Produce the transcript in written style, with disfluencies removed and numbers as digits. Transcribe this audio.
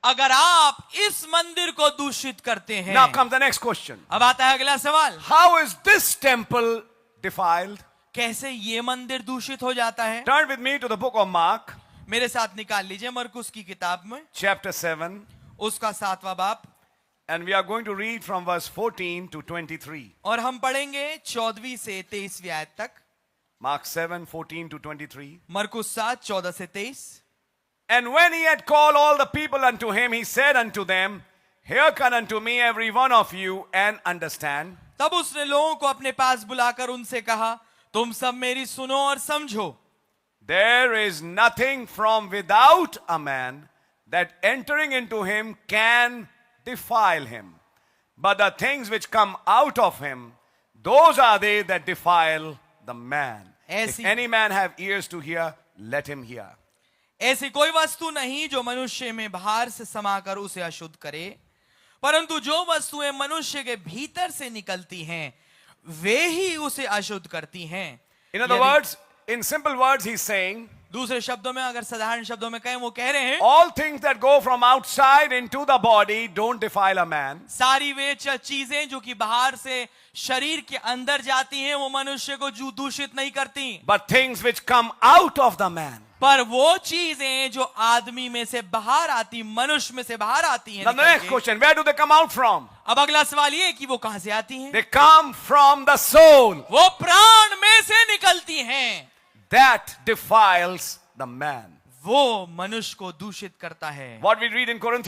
अगर आप इस मंदिर को दूषित करते हैं। Now comes the next question. अब आता है अगला सवाल, How is this temple defiled? कैसे ये मंदिर दूषित हो जाता है? Turn with me to the book of Mark, मेरे साथ निकाल लीजिए मरकुस की किताब में chapter 7, उसका 7वां बाब, and we are going to read from verse 14 to 23. और हम पढ़ेंगे 14वीं से 23वीं आयत तक। Mark 7, 14 to 23. मरकुस 7, 14 से 23। And when he had called all the people unto him, he said unto them, Hearken unto me every one of you, and understand. तब उसने लोगों को अपने पास बुलाकर उनसे कहा, तुम सब मेरी सुनो और समझो। There is nothing from without a man that entering into him can defile him. But the things which come out of him, those are they that defile the man. If any man have ears to hear, let him hear. ऐसी कोई वस्तु नहीं जो मनुष्य में बाहर से समाकर उसे अशुद्ध करे, परंतु जो वस्तुएं मनुष्य के भीतर से निकलती हैं वे ही उसे अशुद्ध करती हैं। In other words, in simple words, he's saying, दूसरे शब्दों में, अगर साधारण शब्दों में कहें, वो कह रहे हैं all things that go from outside into the body don't defile a man. सारी वे चीजें जो कि बाहर से शरीर के अंदर जाती हैं वो मनुष्य को दूषित नहीं करती, But things which come out of the man. पर वो चीजें जो आदमी में से बाहर आती, मनुष्य में से बाहर आती हैं। Now the next question, where do they come out from? अब अगला सवाल ये कि वो कहां से आती हैं? They come from the soul. वो प्राण में से निकलती हैं। That defiles the man. वो मनुष्य को दूषित करता है। What we read in Corinthians